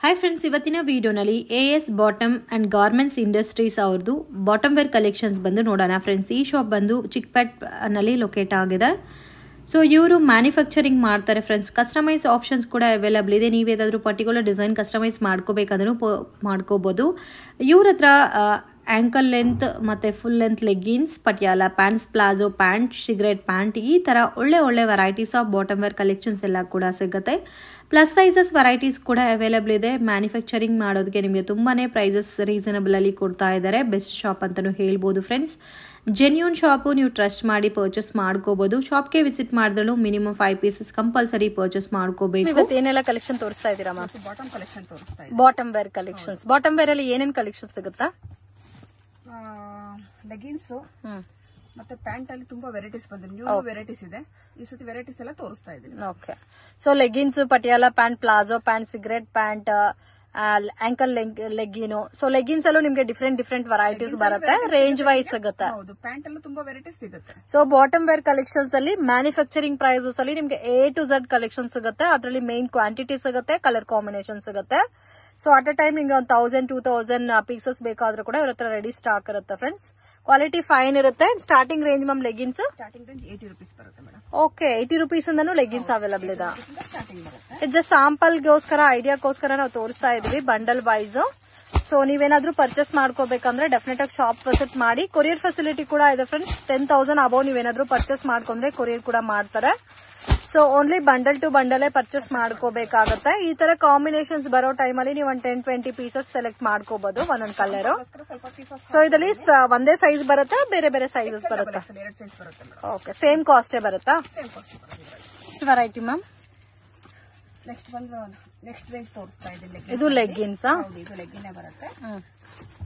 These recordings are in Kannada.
ಹಾಯ್ ಫ್ರೆಂಡ್ಸ್, ಇವತ್ತಿನ ವಿಡಿಯೋನಲ್ಲಿ AS bottom and garments industries ಅವ್ರದ್ದು ಬಾಟಮ್ ವೇರ್ ಕಲೆಕ್ಷನ್ಸ್ ಬಂದು ನೋಡೋಣ ಫ್ರೆಂಡ್ಸ್. ಈ ಶಾಪ್ ಬಂದು ಚಿಕ್ಕಪೇಟ್ನಲ್ಲಿ ಲೊಕೇಟ್ ಆಗಿದೆ. ಸೊ ಇವರು ಮ್ಯಾನುಫ್ಯಾಕ್ಚರಿಂಗ್ ಮಾಡ್ತಾರೆ ಫ್ರೆಂಡ್ಸ್. ಕಸ್ಟಮೈಸ್ ಆಪ್ಷನ್ಸ್ ಕೂಡ ಅವೈಲೇಬಲ್ ಇದೆ. ನೀವೇದಾದರೂ ಪರ್ಟಿಕ್ಯುಲರ್ ಡಿಸೈನ್ ಕಸ್ಟಮೈಸ್ ಮಾಡ್ಕೋಬೇಕಾದ್ರೂ ಮಾಡ್ಕೋಬೋದು. ಇವ್ರ ಹತ್ರ ಆ್ಯಂಕಲ್ ಲೆಂತ್ ಮತ್ತು full length leggings, Patiala pants, palazzo pant, cigarette pant, ಈ ಥರ ಒಳ್ಳೆ varieties of bottom wear collections ಎಲ್ಲ ಕೂಡ ಸಿಗುತ್ತೆ. ಪ್ಲಸ್ ಸೈಜಸ್ ವೆರೈಟೀಸ್ ಕೂಡ ಅವೈಲೇಬಲ್ ಇದೆ. ಮ್ಯಾನುಫ್ಯಾಕ್ಚರಿಂಗ್ ಮಾಡೋದಕ್ಕೆ ನಿಮಗೆ ತುಂಬಾ ಪ್ರೈಸಸ್ ರೀಸನಬಲ್ ಅಲ್ಲಿ ಕೊಡ್ತಾ ಇದ್ದಾರೆ. ಬೆಸ್ಟ್ ಶಾಪ್ ಅಂತಲೂ ಹೇಳ್ಬೋದು ಫ್ರೆಂಡ್ಸ್. ಜೆನ್ಯೂನ್ ಶಾಪು, ನೀವು ಟ್ರಸ್ಟ್ ಮಾಡಿ ಪರ್ಚೇಸ್ ಮಾಡ್ಕೋಬಹುದು. ಶಾಪ್ಗೆ ವಿಸಿಟ್ ಮಾಡಿದ್ರು ಮಿನಿಮಮ್ 5 ಪೀಸಸ್ ಕಂಪಲ್ಸರಿ ಪರ್ಚೇಸ್ ಮಾಡ್ಕೋಬೇಕು. ಏನೆಲ್ಲ ಕಲೆಕ್ಷನ್ ತೋರಿಸ್ತಾ ಇದ್ದೀರಾ? ಬಾಟಮ್ ಕಲೆಕ್ಷನ್ ತೋರಿಸ್ತಾ ಇದೆ. Bottom wear collections. Bottom wear ಅಲ್ಲಿ ಏನೇನ್ ಕಲೆಕ್ಷನ್ ಸಿಗುತ್ತಾ? ಲೆಗಿನ್ಸ್ ಮತ್ತೆ ಪ್ಯಾಂಟ್ ಅಲ್ಲಿ ತುಂಬಾ ವೆರೈಟೀಸ್ ಬಂದಿದೆ. ನ್ಯೂ ವೆರೈಟೀಸ್ ಇದೆ. ಈ ಸತಿ ವೆರೈಟೀಸ್ ಎಲ್ಲ ತೋರಿಸ್ತಾ ಇದ್ದೀನಿ. Okay. So leggings, Patiala pant, palazzo pant, cigarette pant, ankle legging. So leggings ಅಲ್ಲೂ ನಿಮ್ಗೆ ಡಿಫ್ರೆಂಟ್ ವೆರೈಟೀಸ್ ಬರುತ್ತೆ. ರೇಂಜ್ ವೈಸ್ ಸಿಗುತ್ತೆ. ಹೌದು, ಪ್ಯಾಂಟ್ ಅಲ್ಲೂ ತುಂಬಾ ವೆರೈಟೀಸ್ ಸಿಗುತ್ತೆ. ಸೊ ಬಾಟಮ್ ವೇರ್ ಕಲೆಕ್ಷನ್ಸ್ ಅಲ್ಲಿ ಮ್ಯಾನುಫ್ಯಾಕ್ಚರಿಂಗ್ ಪ್ರೈಸಸ್ ಅಲ್ಲಿ ನಿಮ್ಗೆ A to Z ಕಲೆಕ್ಷನ್ ಸಿಗುತ್ತೆ. ಅದರಲ್ಲಿ ಮೇನ್ ಕ್ವಾಂಟಿಟಿ ಸಿಗುತ್ತೆ, ಕಲರ್ ಕಾಂಬಿನೇಷನ್ ಸಿಗುತ್ತೆ. ಸೊ ಅಟ್ ಅ ಟೈಮ್ ನಿಮ್ಗೆ 1000-2000 ಪೀಸಸ್ ಬೇಕಾದ್ರೂ ಕೂಡ ಇವ್ರ ಹತ್ರ ರೆಡಿ ಸ್ಟಾಕ್ ಇರುತ್ತೆ ಫ್ರೆಂಡ್ಸ್. ಕ್ವಾಲಿಟಿ ಫೈನ್ ಇರುತ್ತೆ. Starting range ma'am leggings starting range 80 rupees ಬರುತ್ತೆ ಮೇಡಮ್. ಓಕೆ, 80 ರೂಪೀಸ್ ಇಂದನೂ ಲೆಗಿನ್ಸ್ ಅವೈಲಬಲ್ ಇದೆ. ಸ್ಟಾರ್ಟಿಂಗ್ ಬರುತ್ತೆ. ಜಸ್ಟ್ ಸ್ಯಾಂಪಲ್ಗೋಸ್ಕರ, ಐಡಿಯಾಗೋಸ್ಕರ ನಾವು ತೋರಿಸ್ತಾ ಇದೀವಿ ಬಂಡಲ್ ವೈಸ್. ಸೊ ನೀವೇನಾದ್ರೂ ಪರ್ಚೇಸ್ ಮಾಡ್ಕೋಬೇಕಂದ್ರೆ ಡೆಫಿನೆಟ್ ಆಗಿ ಶಾಪ್ ವಿಸಿಟ್ ಮಾಡಿ. ಕೊರಿಯರ್ ಫೆಸಿಲಿಟಿ ಕೂಡ ಇದೆ ಫ್ರೆಂಡ್ಸ್. 10,000 ಅಬೌವ್ ನೀವೇನಾದ್ರೂ ಪರ್ಚೇಸ್ ಮಾಡ್ಕೊಂಡ್ರೆ ಕೊರಿಯರ್ ಕೂಡ ಮಾಡ್ತಾರೆ. So only bundle to bundle purchase ಮಾಡ್ಕೋಬೇಕಾಗತ್ತೆ. ಈ ತರ ಕಾಂಬಿನೇಷನ್ಸ್ ಬರೋ ಟೈಮ್ ಅಲ್ಲಿ ನೀವು 10-20 ಪೀಸಸ್ ಸೆಲೆಕ್ಟ್ ಮಾಡ್ಕೋಬಹುದು, ಒಂದೊಂದ್ ಕಲರ್. ಸೊ ಇದರಲ್ಲಿ ಒಂದೇ ಸೈಜ್ ಬರುತ್ತಾ, ಬೇರೆ ಬೇರೆ ಸೈಜಸ್ ಬರುತ್ತಾ? ಓಕೆ, ಸೇಮ್ ಕಾಸ್ಟೇ ಬರುತ್ತಾ? Variety ma'am. ನೆಕ್ಸ್ಟ್ ಬಂದು ನೆಕ್ಸ್ಟ್ ರೇಂಜ್ ತೋರಿಸ್ತಾ ಇದ್ದೀನಿ. ಇದು ಲೆಗ್ಗಿನ್ಸ್. ಇದು ಲೆಗ್ಗಿನ್ ಬರುತ್ತೆ,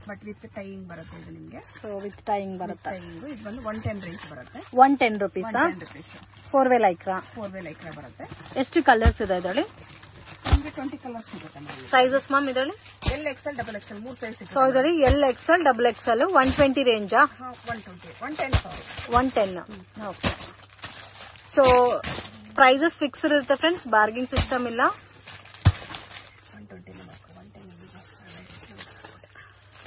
ಬಟ್ ವಿತ್ ಟೈಯಿಂಗ್ ಬರುತ್ತೆ ಇದು ನಿಮ್ಗೆ. ಸೊ ವಿತ್ ಟೈಯಿಂಗ್ ಬರುತ್ತೆ. ಇದು ಬಂದು 110 ರೇಂಜ್ ಬರುತ್ತೆ. 110 rupees. 4 way Lycra. 4 way Lycra ಬರುತ್ತೆ. ಎಷ್ಟು ಕಲರ್ಸ್ ಇದೆ ಇದರಲ್ಲಿ? ನಿಮಗೆ 20 ಕಲರ್ಸ್ ಸಿಗುತ್ತೆ. ಸೈಜಸ್ ಮ್ಯಾಮ್ ಇದರಲ್ಲಿ LXL, XXL 3 ಸೈಜ್ ಸಿಗುತ್ತೆ. ಸೊ ಇದರಲ್ಲಿ LXL, XXL 120 ರೇಂಜಾ? 110. ಓಕೆ. ಸೊ ಪ್ರೈಸಸ್ ಫಿಕ್ಸ್ ಇರುತ್ತೆ ಫ್ರೆಂಡ್ಸ್, ಬಾರ್ಗಿಂಗ್ ಸಿಸ್ಟಮ್ ಇಲ್ಲ.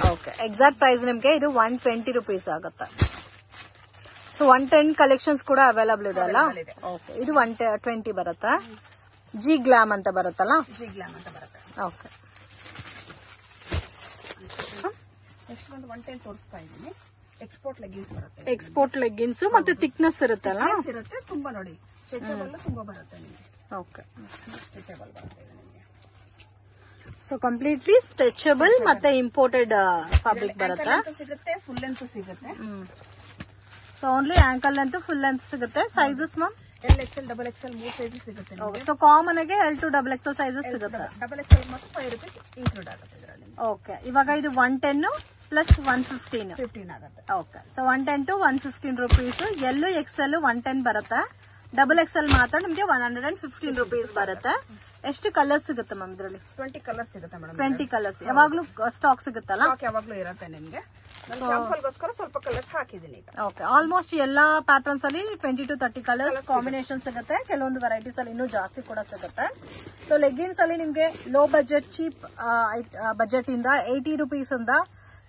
ಓಕೆ, ಎಕ್ಸಾಕ್ಟ್ ಪ್ರೈಸ್ ನಿಮ್ಗೆ ಇದು 120 ರೂಪೀಸ್ ಆಗುತ್ತೆ. ಸೊ 110 ಕಲೆಕ್ಷನ್ಸ್ ಕೂಡ ಅವೈಲಬಲ್ ಇದೆ ಅಲ್ಲ? ಓಕೆ, ಇದು 120 ಬರುತ್ತಾ? ಜಿ ಗ್ಲಾಮ್ ಅಂತ ಬರುತ್ತಲ್ಲ? ಜಿ ಗ್ಲಾಮ್ ಅಂತ ಬರುತ್ತೆ. ಓಕೆ. ನೆಕ್ಸ್ಟ್ ಒಂದು 110 ತೋರಿಸ್ತಾ ಇದ್ದೀನಿ. ಎಕ್ಸ್ಪೋರ್ಟ್ ಲೆಗ್ಗಿನ್ಸ್ ಬರುತ್ತೆ. ಎಕ್ಸ್ಪೋರ್ಟ್ ಲೆಗ್ಗಿನ್ಸ್ ಮತ್ತೆ ಥಿಕ್ನೆಸ್ ಇರುತ್ತಲ್ಲ? ಇರುತ್ತೆ. ತುಂಬಾ ನೋಡಿ ಸ್ಟ್ರೆಚಬಲ್ ತುಂಬಾ ಬರುತ್ತೆ ನಿಮಗೆ. ಓಕೆ, ಸ್ಟ್ರೆಚಬಲ್ ಬರುತ್ತೆ ನಿಮಗೆ. ಸೊ ಕಂಪ್ಲೀಟ್ಲಿ ಸ್ಟ್ರೆಚಬಲ್ ಮತ್ತೆ ಇಂಪೋರ್ಟೆಡ್ ಫ್ಯಾಬ್ರಿಕ್ ಬರುತ್ತೆ. ಸಿಗುತ್ತೆ, ಫುಲ್ ಲೆಂತ್ ಸಿಗುತ್ತೆ. So only ankle length, full length ಸಿಗುತ್ತೆ. Sizes ma'am? LXL, XXL 3 sizes ಸಿಗುತ್ತೆ. ಸೊ ಕಾಮನ್ ಆಗಿ L to XXL ಸೈಜಸ್ ಸಿಗುತ್ತೆ. XXL ಮತ್ತು 5 ರೂಪೀಸ್ ಇನ್ಕ್ಲೂಡ್ ಆಗುತ್ತೆ ಇದರಲ್ಲಿ. ಓಕೆ, ಇವಾಗ ಇದು 110 ಪ್ಲಸ್ 115 15 ಆಗುತ್ತೆ. Okay, so 110 to 115 rupees. ಎಲ್ಲೂ XL 110 ಬರುತ್ತೆ. XXL ಮಾತ್ರ ನಿಮ್ಗೆ 115 ರೂಪೀಸ್ ಬರುತ್ತೆ. ಎಷ್ಟು ಕಲರ್ಸ್ ಸಿಗುತ್ತೆ ಮ್ಯಾಮ್ ಇದರಲ್ಲಿ? 20 ಕಲರ್ಸ್ ಸಿಗುತ್ತೆ ಮೇಡಮ್. 20 ಕಲರ್ಸ್ ಯಾವಾಗ್ಲೂ ಸ್ಟಾಕ್ ಸಿಗುತ್ತಲ್ಲ? ಸ್ಟಾಕ್ ಯಾವಾಗ್ಲೂ ಇರುತ್ತೆ ನಿಮ್ಗೆ. ನಾನು ಸ್ಯಾಂಪಲ್ಗೋಸ್ಕರ ಸ್ವಲ್ಪ ಕಲರ್ಸ್ ಹಾಕಿದ್ದೀನಿ ಈಗ. ಓಕೆ, ಆಲ್ಮೋಸ್ಟ್ ಎಲ್ಲಾ ಪ್ಯಾಟರ್ನ್ಸ್ ಅಲ್ಲಿ 20 to 30 ಕಲರ್ಸ್ ಕಾಂಬಿನೇಷನ್ ಸಿಗುತ್ತೆ. ಕೆಲವೊಂದು ವೆರೈಟೀಸ್ ಅಲ್ಲಿ ಇನ್ನೂ ಜಾಸ್ತಿ ಕೂಡ ಸಿಗುತ್ತೆ. ಸೊ ಲೆಗ್ಗಿನ್ಸ್ ಅಲ್ಲಿ ನಿಮ್ಗೆ ಲೋ ಬಜೆಟ್, ಚೀಪ್ ಬಜೆಟ್ ಇಂದ 80 ರೂಪೀಸ್ ಇಂದ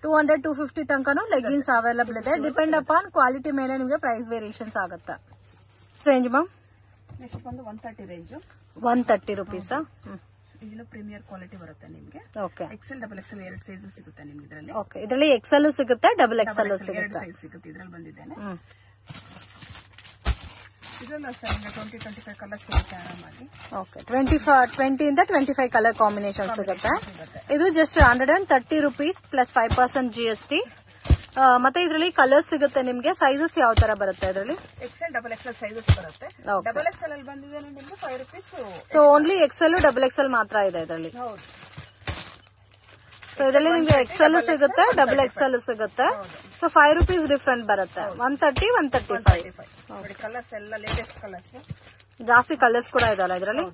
200-250 ತನಕನೂ ಲೆಗ್ಗಿನ್ಸ್ ಅವೈಲಬಲ್ ಇದೆ. ಡಿಪೆಂಡ್ ಅಪಾನ್ ಕ್ವಾಲಿಟಿ ಮೇಲೆ ನಿಮ್ಗೆ ಪ್ರೈಸ್ ವೇರಿಯೇಷನ್ಸ್ ಆಗುತ್ತೆ. Range ma'am? ನೆಕ್ಸ್ಟ್ ಬಂದು 130 ರೇಂಜ್. 130 ರೂಪೀಸ್. ಇದನ್ನು ಪ್ರೀಮಿಯರ್ ಕ್ವಾಲಿಟಿ ಬರುತ್ತೆ ನಿಮ್ಗೆ. ಓಕೆ, XL, XXL 2 ಸೈಜ್ ಸಿಗುತ್ತೆ ನಿಮ್ಗೆ ಇದರಲ್ಲಿ. ಓಕೆ, ಇದರಲ್ಲಿ XL ಸಿಗುತ್ತೆ, XXL ಸಿಗುತ್ತೆ. 2 ಸೈಜ್ ಸಿಗುತ್ತೆ. ಇದರಲ್ಲಿ ಬಂದಿದ್ದೇನೆ. ಇದರಲ್ಲೂ ಅಷ್ಟೇ 20-25 ಕಲರ್ ಸಿಗುತ್ತೆ ಆರಾಮಾಗಿ. ಓಕೆ, 20 ಇಂದ 25 ಕಲರ್ ಕಾಂಬಿನೇಷನ್ ಸಿಗುತ್ತೆ. ಇದು ಜಸ್ಟ್ 130 ರೂಪೀಸ್ ಪ್ಲಸ್ 5% GST. ಮತ್ತೆ ಇದರಲ್ಲಿ ಕಲರ್ಸ್ ಸಿಗುತ್ತೆ ನಿಮ್ಗೆ. ಸೈಜಸ್ ಯಾವ ತರ ಬರುತ್ತೆ ಇದರಲ್ಲಿ? XL, XXL ಸೈಜಸ್ ಬರುತ್ತೆ. XXL ಅಲ್ಲಿ ಬಂದಿದೆ ನಿಮ್ಗೆ 5 rupees. So only XL, XXL ಮಾತ್ರ ಇದೆ ಇದರಲ್ಲಿ. ಹೌದು. ಸೊ ಇದರಲ್ಲಿ ನಿಮ್ಗೆ XL ಸಿಗುತ್ತೆ, XXL ಸಿಗುತ್ತೆ. ಸೊ 5 ರೂಪೀಸ್ ಡಿಫ್ರೆಂಟ್ ಬರುತ್ತೆ. 130, 135. ಕಲರ್ಸ್ ಎಲ್ಲ ಲೇಟೆಸ್ಟ್ ಕಲರ್ಸ್. ಜಾಸ್ತಿ ಕಲರ್ಸ್ ಕೂಡ ಇದಲ್ಲ ಇದರಲ್ಲಿ?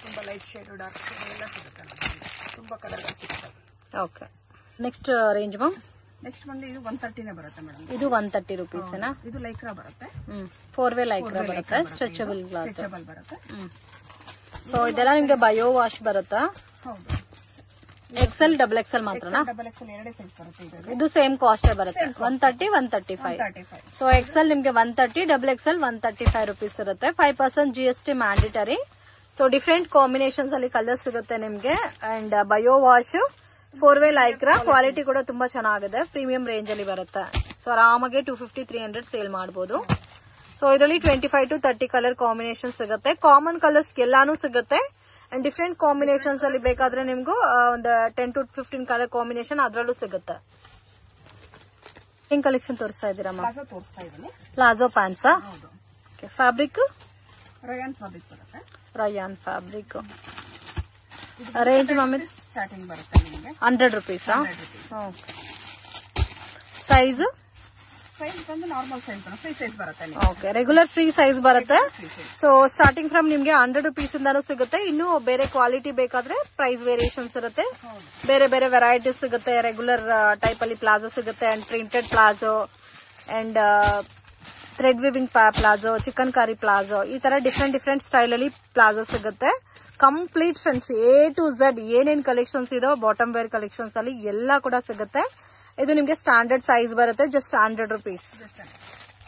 ತುಂಬಾ ಲೈಟ್ ಶೇಡ್, ಡಾರ್ಕ್ ಶೇಡ್ ಎಲ್ಲ ಸಿಗುತ್ತೆ. ತುಂಬಾ ಕಲರ್ ಸಿಗುತ್ತೆ. Okay, next range ma'am? Next ಬಂದು ಇದು 130 ಬರುತ್ತೆ ಮೇಡಮ್. ಇದು 130 ರೂಪೀಸ್. ಇದು ಲೈಕ್ರಾ ಬರುತ್ತೆ. 4 ವೇ ಲೈಕ್ರಾ ಬರುತ್ತೆ. ಸ್ಟ್ರೆಚಬಲ್ ಕ್ಲಾತ್ ಬರುತ್ತೆ. ಸೊ ಇದೆಲ್ಲ ನಿಮ್ಗೆ ಬಯೋ ವಾಶ್ ಬರುತ್ತಾ? ಹೌದು. ಎಕ್ಸೆಲ್ ಡಬಲ್ ಎಕ್ಸೆಲ್ ಮಾತ್ರನಾ? ಡಬಲ್ ಎಕ್ಸೆಲ್ ಎರಡೇ ಸೈಜ್ ಬರುತ್ತೆ ಇದರಲ್ಲಿ. ಇದು ಸೇಮ್ ಕಾಸ್ಟ್ ಬರುತ್ತೆ 130 135. 35. ಸೊ ಎಕ್ಸೆಲ್ ನಿಮ್ಗೆ 130, ಡಬಲ್ ಎಕ್ಸೆಲ್ 135 rupees ಇರುತ್ತೆ. 5% GST mandatory. So different combinations ಅಲ್ಲಿ ಕಲರ್ ಸಿಗುತ್ತೆ ನಿಮ್ಗೆ. And bio wash 4-way Lycra quality ಕೂಡ ತುಂಬಾ ಚೆನ್ನಾಗಿದೆ. ಪ್ರೀಮಿಯಂ ರೇಂಜ್ ಅಲ್ಲಿ ಬರುತ್ತೆ. ಸೊ ಆರಾಮಾಗಿ 250-300 ಸೇಲ್ ಮಾಡಬಹುದು. ಸೊ ಇದರಲ್ಲಿ 25 to 30 ಕಲರ್ ಕಾಂಬಿನೇಷನ್ ಸಿಗುತ್ತೆ. ಕಾಮನ್ ಕಲರ್ಸ್ ಎಲ್ಲಾನು ಸಿಗುತ್ತೆ. ಅಂಡ್ ಡಿಫ್ರೆಂಟ್ ಕಾಂಬಿನೇಷನ್ಸ್ ಅಲ್ಲಿ ಬೇಕಾದ್ರೆ ನಿಮ್ಗೂ ಒಂದು 10 to 15 ಕಲರ್ ಕಾಂಬಿನೇಷನ್ ಅದರಲ್ಲೂ ಸಿಗುತ್ತೆ. ಏನ್ ಕಲೆಕ್ಷನ್ ತೋರಿಸ್ತಾ ಇದ್ದೀರಮ್ಮ? ಪ್ಲಾಜೋ ತೋರಿಸ್ತಾ ಇದ್ದೀನಿ. ಪ್ಲಾಜೋ ಪ್ಯಾಂಟ್ಸಾ? ಹೌದು. ಫ್ಯಾಬ್ರಿಕ್ ರಯಾನ್ ಫ್ಯಾಬ್ರಿಕ್ ಬರುತ್ತೆ. Riyan fabric. Range mummy starting ಬರುತ್ತೆ ನಿಮಗೆ 100 rupees. ಸೈಜ್ ಸೈಜ್ ಬಂದು ನಾರ್ಮಲ್ ಸೈಜ್ ಬರುತ್ತೆ. ಫ್ರೀ ಸೈಜ್ ಬರುತ್ತೆ. ಓಕೆ, ರೆಗ್ಯುಲರ್ ಫ್ರೀ ಸೈಜ್ ಬರುತ್ತೆ. ಸೊ ಸ್ಟಾರ್ಟಿಂಗ್ ಫ್ರಮ್ ನಿಮ್ಗೆ 100 rupees ಇಂದಾನು ಸಿಗುತ್ತೆ. ಇನ್ನು ಬೇರೆ ಕ್ವಾಲಿಟಿ ಬೇಕಾದ್ರೆ ಪ್ರೈಸ್ ವೇರಿಯೇಷನ್ಸ್ ಇರುತ್ತೆ. ಬೇರೆ ಬೇರೆ ವೆರೈಟೀಸ್ ಸಿಗುತ್ತೆ. ರೆಗ್ಯುಲರ್ ಟೈಪ್ ಅಲ್ಲಿ ಪ್ಲಾಜೋ ಸಿಗುತ್ತೆ and printed palazzo and thread viewing palazzo, chicken ಕಾರಿ ಪ್ಲಾಜೋ, ಈ ತರ ಡಿಫ್ರೆಂಟ್ ಸ್ಟೈಲ್ ಅಲ್ಲಿ ಪ್ಲಾಜೋ ಸಿಗುತ್ತೆ. Complete friends A to Z ಏನೇನ್ ಕಲೆಕ್ಷನ್ಸ್ ಇದೋ ಬಾಟಮ್ ವೇರ್ ಕಲೆಕ್ಷನ್ಸ್ ಅಲ್ಲಿ ಎಲ್ಲ ಕೂಡ ಸಿಗುತ್ತೆ. ಇದು ನಿಮ್ಗೆ ಸ್ಟ್ಯಾಂಡರ್ಡ್ ಸೈಜ್ ಬರುತ್ತೆ. Just 100 rupees.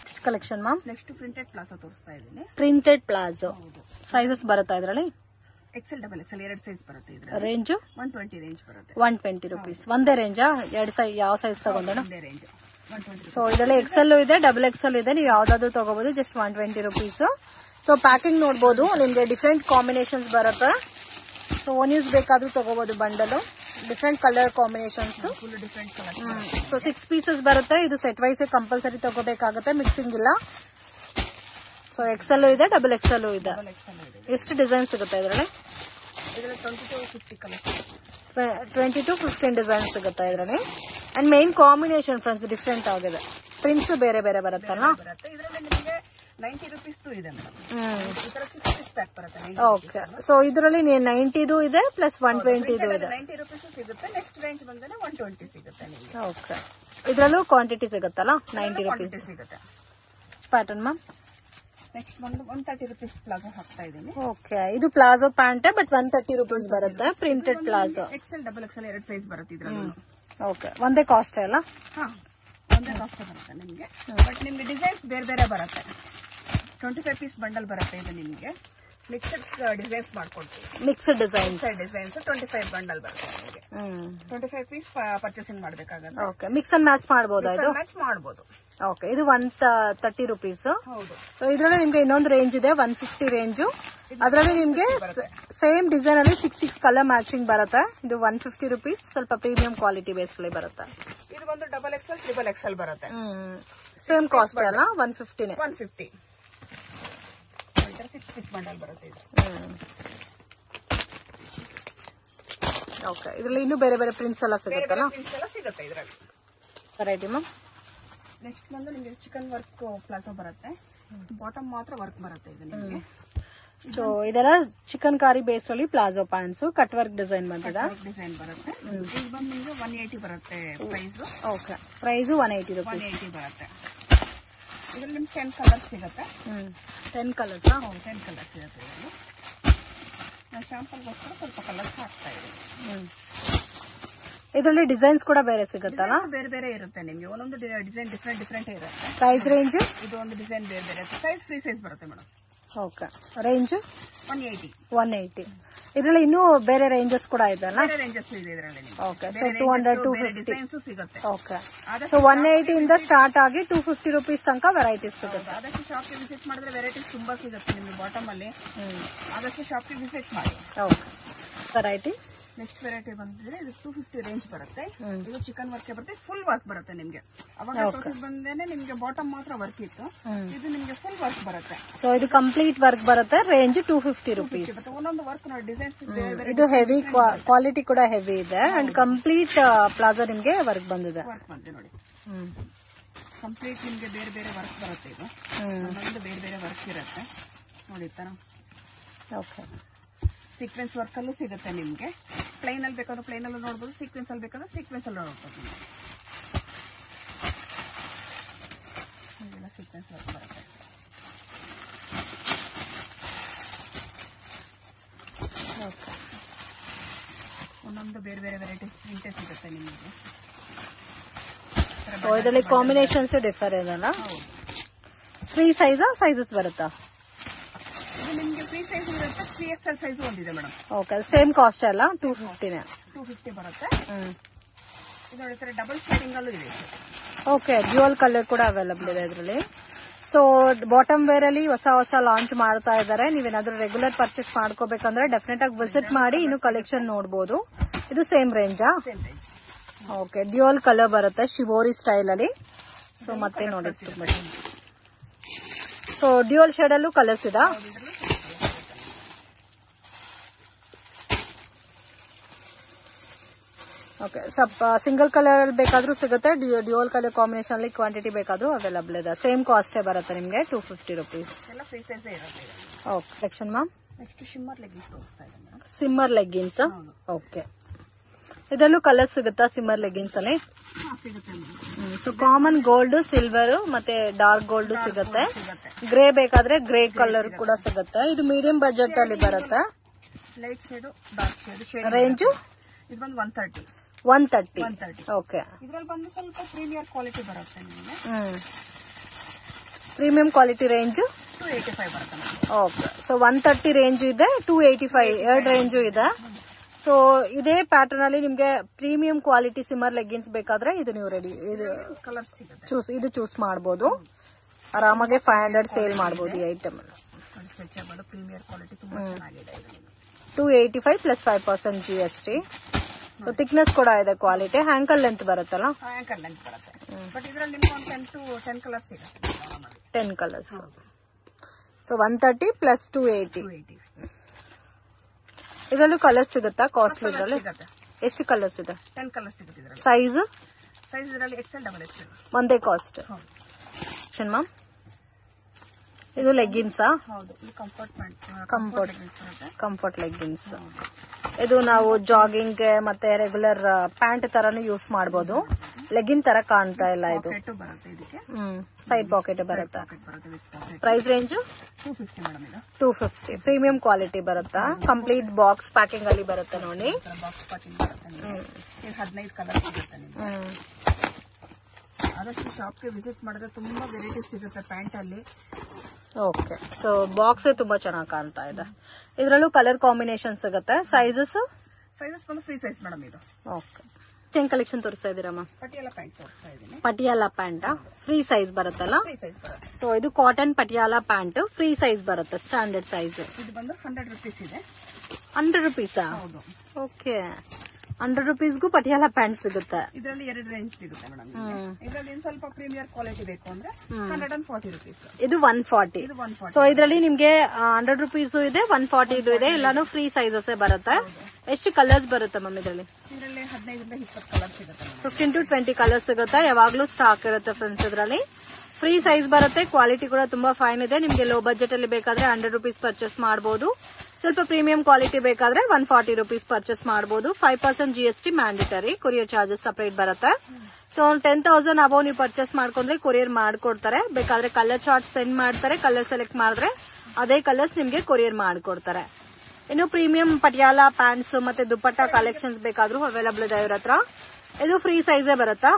Next collection ma'am. Next printed palazzo ತೋರಿಸ್ತಾ ಇದ್ದೀನಿ. ಪ್ರಿಂಟೆಡ್ ಪ್ಲಾಜೋ ಸೈಜಸ್ ಬರುತ್ತಾ ಇದ್ರಲ್ಲಿ? ಎಕ್ಸೆಲ್ ಡಬಲ್ ಎಕ್ಸೆಲ್ ಎರಡು ಸೈಜ್ ಬರುತ್ತೆ. ಇದ್ರಲ್ಲಿ ರೇಂಜ್ 120 ರೇಂಜ್ ಬರುತ್ತೆ. 120 rupees. ಒಂದೇ ರೇಂಜಾ? ಎರಡು ಸೈಜ್ ಯಾವ ಸೈಜ್ ತಗೊಂಡ್ರೆ? ಒಂದೇ ರೇಂಜ್ 120. ಸೊ ಇದರಲ್ಲಿ ಎಕ್ಸೆಲ್ ಇದೆ, ಡಬಲ್ ಎಕ್ಸೆಲ್ ಇದೆ. ನೀವು ಯಾವ್ದಾದ್ರು ತಗೋಬಹುದು. Just 120 rupees. ಸೊ ಪ್ಯಾಕಿಂಗ್ ನೋಡಬಹುದು. ನಿಮ್ಗೆ ಡಿಫ್ರೆಂಟ್ ಕಾಂಬಿನೇಷನ್ಸ್ ಬರುತ್ತೆ. ಸೊ ಒನ್ ಯೂಸ್ ಬೇಕಾದ್ರೂ ತಗೋಬಹುದು. Bundle different colour combinations. Full different colour. So 6 pieces ಬರುತ್ತೆ. ಇದು ಸೆಟ್ ವೈಸ್ ಕಂಪಲ್ಸರಿ ತಗೋಬೇಕಾಗುತ್ತೆ. ಮಿಕ್ಸಿಂಗ್ ಇಲ್ಲ. ಸೊ ಎಕ್ಸೆಲ್ ಇದೆ, ಡಬಲ್ ಎಕ್ಸೆಲ್ ಇದೆ. ಎಷ್ಟು ಡಿಸೈನ್ ಸಿಗುತ್ತೆ ಇದರಲ್ಲಿ? 20 to 15 ಡಿಸೈನ್ ಸಿಗುತ್ತೆ ಇದರಲ್ಲಿ. And main combination friends different ಆಗಿದೆ. ಪ್ರಿಂಟ್ಸ್ ಬೇರೆ ಬೇರೆ ಬರುತ್ತಲ್ಲ. ಇದರಲ್ಲಿ ನಿಮಗೆ 90 rupees ಇದೆ ಮೇಡಮ್. ಈ ತರ 6 piece ಪ್ಯಾಕ್ ಬರುತ್ತೆ. ಓಕೆ, ಸೊ ಇದರಲ್ಲಿ 90 ಇದೆ ಪ್ಲಸ್ 120 ಇದೆ. 90 rupees ಸಿಗುತ್ತೆ. ನೆಕ್ಸ್ಟ್ ರೇಂಜ್ ಬಂದ್ರೆ 120 ಸಿಗುತ್ತೆ ನಿಮಗೆ. ಓಕೆ, ಇದರಲ್ಲೂ ಕ್ವಾಂಟಿಟಿ ಸಿಗುತ್ತಲ್ಲ 90 rupees ಸಿಗುತ್ತೆ. Pattern ma'am. ನೆಕ್ಸ್ಟ್ ಬಂದು 130 rupees ಪ್ಲಾಜೋ ಹಾಕ್ತಾ ಇದ್ದೀನಿ. ಓಕೆ, ಇದು ಪ್ಲಾಜೋ ಪ್ಯಾಂಟ್ ಬಟ್ 130 rupees ಬರುತ್ತೆ. Printed palazzo Excel double Excel ಎರಡು ಸೈಜ್ ಬರುತ್ತೆ ಇದ್ರಲ್ಲಿ. ಓಕೆ, ಒಂದೇ ಕಾಸ್ಟ್ ಅಲ್ಲ? ಒಂದೇ ಕಾಸ್ಟ್ ಬರುತ್ತೆ ನಿಮಗೆ. ಬಟ್ ನಿಮ್ಗೆ ಡಿಸೈನ್ಸ್ ಬೇರೆ ಬೇರೆ ಬರುತ್ತೆ. 25 piece ಬಂಡಲ್ ಬರುತ್ತೆ. ಇದು ನಿಮಗೆ ಮಿಕ್ಸ್ಡ್ ಡಿಸೈನ್ಸ್ ಮಾಡ್ಕೊಡ್ತೀವಿ. ಮಿಕ್ಸ್ಡ್ ಡಿಸೈನ್ಸ್ 25 ಬಂಡಲ್ ಬರುತ್ತೆ ನಿಮಗೆ. 25 piece ಪರ್ಚೇಸಿಂಗ್ ಮಾಡಬೇಕಾಗುತ್ತೆ. ಓಕೆ, ಮಿಕ್ಸ್ ಅಂಡ್ ಮ್ಯಾಚ್ ಮಾಡಬಹುದಾ? ಇದು ಮ್ಯಾಚ್ ಮಾಡಬಹುದು. ಓಕೆ, ಇದು 130 rupees. ಹೌದು. ಸೊ ಇದರಲ್ಲಿ ನಿಮ್ಗೆ ಇನ್ನೊಂದು ರೇಂಜ್ ಇದೆ 150 ರೇಂಜ್. ಅದರಲ್ಲಿ ನಿಮ್ಗೆ ಸೇಮ್ ಡಿಸೈನ್ ಅಲ್ಲಿ 6 ಕಲರ್ ಮ್ಯಾಚಿಂಗ್ ಬರುತ್ತೆ. ಇದು 150 rupees. ಸ್ವಲ್ಪ ಪ್ರೀಮಿಯಂ ಕ್ವಾಲಿಟಿ ಬೇಸ್ ಅಲ್ಲಿ ಬರುತ್ತೆ. ಇದು ಒಂದು ಡಬಲ್ ಎಕ್ಸೆಲ್ ಟ್ರಿಬಲ್ ಎಕ್ಸೆಲ್ ಬರುತ್ತೆ. ಸೇಮ್ ಕಾಸ್ಟ್ ಅಲ್ಲ? 150. 150. 6 piece ಬಂಡಲ್ ಬರುತ್ತೆ ಇದು. ಓಕೆ, ಇದರಲ್ಲಿ ಇನ್ನೂ ಬೇರೆ ಬೇರೆ ಪ್ರಿಂಟ್ಸ್ ಎಲ್ಲ ಸಿಗುತ್ತಲ್ಲ? ಪ್ರಿಂಟ್ಸ್ ಎಲ್ಲ ಸಿಗುತ್ತೆ ಇದರಲ್ಲಿ. Variety ma'am. ನೆಕ್ಸ್ಟ್ ಬಂದು ನಿಮಗೆ ಚಿಕನ್ ವರ್ಕ್ ಪ್ಲಾಜೋ ಬರುತ್ತೆ. ಬಾಟಮ್ ಮಾತ್ರ ವರ್ಕ್ ಬರುತ್ತೆ ಇದು ನಿಮಗೆ. ಸೊ ಇದೆಲ್ಲ ಚಿಕನ್ ಕಾರಿ ಬೇಸ್ ಅಲ್ಲಿ palazzo pants cut work design ಬಂದಿದೆ. ಡಿಸೈನ್ ಬರುತ್ತೆ. ಇದು ಬಂದು ನಿಮಗೆ 180 ಬರುತ್ತೆ ಪ್ರೈಸ್. Okay, price 180 rupees. 180 ಬರುತ್ತೆ. ಇದರಲ್ಲಿ ನಿಮ್ಗೆ 10 ಕಲರ್ಸ್ ಸಿಗುತ್ತೆ. 10 ಕಲರ್ಸ್? 10 ಕಲರ್ಸ್ ಸಿಗುತ್ತೆ ಇದರಲ್ಲಿ. ನಾನು ಶಾಂಪಲ್ಗೋಸ್ಕರ ಸ್ವಲ್ಪ ಕಲರ್ಸ್ ಹಾಕ್ತಾ ಇದ್ದೀನಿ. ಇದರಲ್ಲಿ ಡಿಸೈನ್ಸ್ ಕೂಡ ಬೇರೆ ಸಿಗುತ್ತಲ್ಲ? ಬೇರೆ ಬೇರೆ ಇರುತ್ತೆ ನಿಮ್ಗೆ. ಒಂದೊಂದು ಡಿಸೈನ್ ಡಿಫ್ರೆಂಟ್ ಇರುತ್ತೆ. Price range? ಇದು ಒಂದು ಡಿಸೈನ್ ಬೇರೆ ಬೇರೆ ಸೈಜ್ ಫ್ರೀ ಸೈಜ್ ಬರುತ್ತೆ ಮೇಡಮ್. Okay, range 180. ಇದರಲ್ಲಿ ಇನ್ನೂ ಬೇರೆ ರೇಂಜಸ್ ಕೂಡ ಇದೆ ಅಲ್ಲ? ಬೇರೆ ರೇಂಜಸ್ ಇದೆ ಇದರಲ್ಲಿ. ಓಕೆ, ಸೊ 200 250 ಡಿಸೈನ್ಸ್ ಸಿಗುತ್ತೆ. ಓಕೆ, ಸೊ 180 ಇಂದ ಸ್ಟಾರ್ಟ್ ಆಗಿ 250 rupees ತನಕ ವೆರೈಟೀಸ್ ಸಿಗುತ್ತೆ. ಆದಷ್ಟು ಶಾಪ್ಗೆ ವಿಸಿಟ್ ಮಾಡಿದ್ರೆ ವೆರೈಟೀಸ್ ತುಂಬಾ ಸಿಗುತ್ತೆ ನಿಮ್ಗೆ ಬಾಟಮ್ ಅಲ್ಲಿ. ಆದಷ್ಟು ಶಾಪ್ಗೆ ವಿಸಿಟ್ ಮಾಡಿ. Okay, variety. ನೆಕ್ಸ್ಟ್ ವೆರೈಟಿ ಬಂದಿದ್ರೆ ಇದು 250 ರೇಂಜ್ ಬರುತ್ತೆ. ಇದು ಚಿಕನ್ ವರ್ಕ್ ಬರುತ್ತೆ. ಫುಲ್ ವರ್ಕ್ ಬರುತ್ತೆ ನಿಮ್ಗೆ. ಅವಾಗ ಬಂದೇನೆ ನಿಮ್ಗೆ ಬಾಟಮ್ ಮಾತ್ರ ವರ್ಕ್ ಇತ್ತು. ಇದು ನಿಮ್ಗೆ ಫುಲ್ ವರ್ಕ್ ಬರುತ್ತೆ. ಸೊ ಇದು ಕಂಪ್ಲೀಟ್ ವರ್ಕ್ ಬರುತ್ತೆ. Range 250 rupees. ಒಂದೊಂದು ವರ್ಕ್ ನೋಡಿ ಡಿಸೈನ್ಸ್. ಇದು ಹೆವಿ ಕ್ವಾಲಿಟಿ ಕೂಡ ಹೆವಿ ಇದೆ ಅಂಡ್ ಕಂಪ್ಲೀಟ್ ಪ್ಲಾಜೋ ನಿಮ್ಗೆ ವರ್ಕ್ ಬಂದಿದೆ. ವರ್ಕ್ ಬಂದಿದೆ ನೋಡಿ. ಕಂಪ್ಲೀಟ್ ನಿಮ್ಗೆ ಬೇರೆ ಬೇರೆ ವರ್ಕ್ ಬರುತ್ತೆ. ಇದು ಒಂದೊಂದು ಬೇರೆ ಬೇರೆ ವರ್ಕ್ ಇರುತ್ತೆ ನೋಡಿ ತರ. ಓಕೆ, ಸೀಕ್ವೆನ್ಸ್ ವರ್ಕ್ ಅಲ್ಲೂ ಸಿಗುತ್ತೆ ನಿಮ್ಗೆ. ಪ್ಲೈನ್ ಅಲ್ಲಿ ಬೇಕಾದ್ರೆ ಪ್ಲೈನ್ ಅಲ್ಲೂ ನೋಡಬಹುದು. ಸೀಕ್ವೆನ್ಸ್ ಅಲ್ಲಿ ಬೇಕಾದ್ರೆ ಸೀಕ್ವೆನ್ಸ್ ಅಲ್ಲಿ ನೋಡಬಹುದು. ಸೀಕ್ವೆನ್ಸ್ ವರ್ಕ್ ಬರುತ್ತೆ. ಒಂದೊಂದು ಬೇರೆ ಬೇರೆ ವೆರೈಟಿ ಪ್ರಿಂಟೇ ಸಿಗುತ್ತೆ ನಿಮಗೆ. ಇದರಲ್ಲಿ ಕಾಂಬಿನೇಷನ್ಸ್ ಡಿಫರ್ ಇದಲ್ಲ. ಫ್ರೀ ಸೈಜಸ್ ಬರುತ್ತಾ? ಇದು ನಿಮ್ಗೆ ಫ್ರೀ ಸೈಜ್ ಇರುತ್ತೆ, 3XL ಸೈಜ್ ಒಂದಿದೆ ಮೇಡಮ್. ಓಕೆ, ಸೇಮ್ ಕಾಸ್ಟ್ ಅಲ್ಲ? 250 ಬರುತ್ತೆ. ಇದು ನೋಡಿ ಡಬಲ್ ಶೇಡಿಂಗ್ ಅಲ್ಲೂ ಇದೆ. ಓಕೆ, ಡ್ಯುಯಲ್ ಕಲರ್ ಕೂಡ ಅವೈಲಬಲ್ ಇದೆ ಇದರಲ್ಲಿ. ಸೊ ಬಾಟಮ್ ವೇರ್ ಅಲ್ಲಿ ಹೊಸ ಲಾಂಚ್ ಮಾಡ್ತಾ ಇದ್ದಾರೆ. ನೀವೇನಾದ್ರೂ ರೆಗ್ಯುಲರ್ ಪರ್ಚೇಸ್ ಮಾಡ್ಕೋಬೇಕಂದ್ರೆ ಡೆಫಿನೆಟ್ ಆಗಿ ವಿಸಿಟ್ ಮಾಡಿ ಇನ್ನು ಕಲೆಕ್ಷನ್ ನೋಡಬಹುದು. ಇದು ಸೇಮ್ ರೇಂಜಾ? ಓಕೆ, ಡ್ಯುಯಲ್ ಕಲರ್ ಬರುತ್ತೆ ಶಿವೋರಿ ಸ್ಟೈಲ್ ಅಲ್ಲಿ. ಸೊ ಮತ್ತೆ ನೋಡಿ, ಸೊ ಡ್ಯುಯಲ್ ಶೇಡ್ ಅಲ್ಲೂ ಕಲರ್ಸ್ ಇದೆ. ಓಕೆ, ಸ್ವಲ್ಪ ಸಿಂಗಲ್ ಕಲರ್ ಬೇಕಾದ್ರೂ ಸಿಗುತ್ತೆ, ಡ್ಯುಯಲ್ ಕಲರ್ ಕಾಂಬಿನೇಷನ್ ಅಲ್ಲಿ ಕ್ವಾಂಟಿಟಿ ಬೇಕಾದ್ರೂ ಅವೈಲಬಲ್ ಇದೆ. ಸೇಮ್ ಕಾಸ್ಟೇ ಬರುತ್ತೆ ನಿಮ್ಗೆ, 250 rupees. Okay, section ma'am. Next shimmer leggings ತೋರಿಸ್ತಾ ಇದೆ ಮೇಡಮ್. ಸಿಮ್ಮರ್ ಲೆಗ್ಗಿನ್ಸ್. ಓಕೆ, ಇದರಲ್ಲೂ ಕಲರ್ ಸಿಗುತ್ತಾ ಸಿಮ್ಮರ್ ಲೆಗ್ಗಿನ್ಸ್ ಅಲ್ಲಿ? ಸಿಗುತ್ತೆ. ಸೊ ಕಾಮನ್ ಗೋಲ್ಡ್, ಸಿಲ್ವರ್ ಮತ್ತೆ ಡಾರ್ಕ್ ಗೋಲ್ಡ್ ಸಿಗುತ್ತೆ. ಗ್ರೇ ಬೇಕಾದ್ರೆ ಗ್ರೇ ಕಲರ್ ಕೂಡ ಸಿಗುತ್ತೆ. ಇದು ಮೀಡಿಯಂ ಬಜೆಟ್ ಅಲ್ಲಿ ಬರುತ್ತೆ. Light shade, dark shade. Range ಇದು ಬಂದು 130. 130. ಓಕೆ, ಇದ್ರಲ್ಲಿ ಬಂದು ಸ್ವಲ್ಪ ಪ್ರೀಮಿಯರ್ ಕ್ವಾಲಿಟಿ ಬರುತ್ತೆ ನಿಮಗೆ. ಪ್ರೀಮಿಯಂ ಕ್ವಾಲಿಟಿ ರೇಂಜ್ 285 ಬರುತ್ತೆ. ಓಕೆ, ಸೊ 130 ರೇಂಜ್ ಇದೆ, 285 ಎರಡು ರೇಂಜು ಇದೆ. ಸೊ ಇದೇ ಪ್ಯಾಟರ್ನ್ ಅಲ್ಲಿ ನಿಮ್ಗೆ ಪ್ರೀಮಿಯಂ ಕ್ವಾಲಿಟಿ ಸಿಮ್ಮರ್ ಲೆಗ್ಗಿನ್ಸ್ ಬೇಕಾದ್ರೆ ಇದು ನೀವು ರೆಡಿ ಕಲರ್ಸ್ ಸಿಗುತ್ತೆ, ಚೂಸ್ ಮಾಡಬಹುದು. ಆರಾಮಾಗಿ 500 ಸೇಲ್ ಮಾಡಬಹುದು ಈ ಐಟಮ್. ಸ್ಟ್ರೆಚಬಲ್ ಪ್ರೀಮಿಯರ್ ಕ್ವಾಲಿಟಿ ತುಂಬಾ ಚೆನ್ನಾಗಿದೆ. 285 ಪ್ಲಸ್ 5% GST. ಸೊ ಥಿಕ್ನೆಸ್ ಕೂಡ ಇದೆ, ಕ್ವಾಲಿಟಿ. ಹ್ಯಾಂಕಲ್ ಲೆಂತ್ ಬರುತ್ತಲ್ಲ? ಹ್ಯಾಂಕಲ್ ಲೆಂತ್ ಬರುತ್ತೆ. ಬಟ್ ಇದರಲ್ಲಿ ನಿಮ್ಗೆ ಒಂದು 10 ಕಲರ್ಸ್ ಸಿಗುತ್ತೆ. 10 ಕಲರ್ಸ್. So 130 plus 280. ಇದರಲ್ಲೂ ಕಲರ್ಸ್ ಸಿಗುತ್ತಾ? ಕಾಸ್ಟ್ಲಿ ಇದರಲ್ಲಿ ಎಷ್ಟು ಕಲರ್ಸ್ ಇದೆ? 10 ಕಲರ್ಸ್ ಸಿಗುತ್ತೆ ಇದರಲ್ಲಿ. ಸೈಜ್ ಇದರಲ್ಲಿ XL, XXL ಒಂದೇ ಕಾಸ್ಟ್. ಮ್ಯಾಮ್, ಇದು ಲೆಗ್ಗಿನ್ಸಾ? ಹೌದು, ಇದು ಕಂಫರ್ಟ್ ಲೆಗ್ಗಿನ್ಸ್. ಇದು ನಾವು ಜಾಗಿಂಗ್ ಮತ್ತೆ ರೆಗ್ಯುಲರ್ ಪ್ಯಾಂಟ್ ತರಾನು ಯೂಸ್ ಮಾಡಬಹುದು. ಲೆಗ್ಗಿನ್ ತರ ಕಾಣ್ತಾ ಇಲ್ಲ ಇದು. ಸೈಡ್ ಪಾಕೆಟ್ ಬರುತ್ತೆ. Price range 250. ಪ್ರೀಮಿಯಂ ಕ್ವಾಲಿಟಿ ಬರುತ್ತಾ? ಕಂಪ್ಲೀಟ್ ಬಾಕ್ಸ್ ಪ್ಯಾಕಿಂಗ್ ಅಲ್ಲಿ ಬರುತ್ತೆ ನೋಡಿ. 15 ಕಲರ್ ಸಿಗುತ್ತೆ ನಿಮಗೆ. ಆದಷ್ಟು ಶಾಪ್ಗೆ ವಿಸಿಟ್ ಮಾಡಿದ್ರೆ ತುಂಬಾ ವೆರೈಟೀಸ್ ಸಿಗುತ್ತೆ ಪ್ಯಾಂಟ್ ಅಲ್ಲಿ. ಓಕೆ, ಸೊ ಬಾಕ್ಸ್ ತುಂಬಾ ಚೆನ್ನಾಗಿ ಕಾಣ್ತಾ ಇದೆ. ಇದರಲ್ಲೂ ಕಲರ್ ಕಾಂಬಿನೇಷನ್ ಸಿಗುತ್ತೆ. ಸೈಜಸ್ ಬಂದು ಫ್ರೀ ಸೈಜ್ ಮೇಡಮ್ ಇದು. ಓಕೆ, ಚೇನ್ ಕಲೆಕ್ಷನ್ ತೋರಿಸ್ತಾ ಇದೀರಮ್ಮ? ಪಟಿಯಾಲ ಪ್ಯಾಂಟ್ ತೋರಿಸ್ತಾ ಇದ್ದೀನಿ. ಪಟಿಯಾಲ ಪ್ಯಾಂಟ್ ಫ್ರೀ ಸೈಜ್ ಬರುತ್ತಲ್ಲ? ಫ್ರೀ ಸೈಜ್ ಬರುತ್ತೆ. ಸೊ ಇದು cotton Patiala pant free size ಬರುತ್ತೆ, ಸ್ಟ್ಯಾಂಡರ್ಡ್ ಸೈಜ್. ಇದು ಬಂದು 100 rupees ಇದೆ. 100 rupees? ಹೌದು. ಓಕೆ, 100 rupeesಗೂ ಪಟಿಯಾಲ ಪ್ಯಾಂಟ್ ಸಿಗುತ್ತೆ. ಇದರಲ್ಲಿ 2 ರೇಂಜ್ ಸಿಗುತ್ತೆ ಮೇಡಮ್. ಇದರಲ್ಲಿ ಸ್ವಲ್ಪ ಪ್ರೀಮಿಯರ್ ಕ್ವಾಲಿಟಿ ಬೇಕು ಅಂದ್ರೆ 140 rupees. ಇದು 140. ಸೊ ಇದರಲ್ಲಿ ನಿಮ್ಗೆ 100 rupees ಇದೆ, 140 ಇದು ಇದೆ. ಎಲ್ಲಾನು ಫ್ರೀ ಸೈಜಸ್ ಬರುತ್ತೆ. ಎಷ್ಟು ಕಲರ್ಸ್ ಬರುತ್ತೆ ಮ್ಯಾಮ್ ಇದರಲ್ಲಿ? ಇದರಲ್ಲಿ 15 ರಿಂದ 20 ಕಲರ್ ಸಿಗುತ್ತೆ. 15 to 20 ಕಲರ್ಸ್ ಸಿಗುತ್ತೆ. ಯಾವಾಗ್ಲೂ ಸ್ಟಾಕ್ ಇರುತ್ತೆ ಫ್ರೆಂಡ್ಸ್. ಇದರಲ್ಲಿ ಫ್ರೀ ಸೈಜ್ ಬರುತ್ತೆ. ಕ್ವಾಲಿಟಿ ಕೂಡ ತುಂಬಾ ಫೈನ್ ಇದೆ. ನಿಮ್ಗೆ ಲೋ ಬಜೆಟ್ ಅಲ್ಲಿ ಬೇಕಾದ್ರೆ 100 rupees ಪರ್ಚೇಸ್ ಮಾಡಬಹುದು. ಸ್ವಲ್ಪ ಪ್ರೀಮಿಯಂ ಕ್ವಾಲಿಟಿ ಬೇಕಾದ್ರೆ 140 rupees ಪರ್ಚೇಸ್ ಮಾಡಬಹುದು. 5% GST mandatory. Courier charges separate ಬರುತ್ತೆ. ಸೊ 10,000 ಅಬೌವ್ ನೀವು ಪರ್ಚೇಸ್ ಮಾಡ್ಕೊಂಡ್ರೆ ಕೊರಿಯರ್ ಮಾಡ್ಕೊಡ್ತಾರೆ. ಬೇಕಾದ್ರೆ ಕಲರ್ ಚಾರ್ಟ್ ಸೆಂಡ್ ಮಾಡ್ತಾರೆ. ಕಲರ್ ಸೆಲೆಕ್ಟ್ ಮಾಡಿದ್ರೆ ಅದೇ ಕಲರ್ಸ್ ನಿಮ್ಗೆ ಕೊರಿಯರ್ ಮಾಡ್ಕೊಡ್ತಾರೆ. ಇನ್ನು ಪ್ರೀಮಿಯಂ ಪಟಿಯಾಲ ಪ್ಯಾಂಟ್ಸ್ ಮತ್ತೆ ದುಪ್ಪಟ್ಟ ಕಲೆಕ್ಷನ್ಸ್ ಬೇಕಾದ್ರೂ ಅವೈಲಬಲ್ ಇದೆ ಇವ್ರ ಹತ್ರ. ಇದು ಫ್ರೀ ಸೈಜೇ ಬರುತ್ತಾ?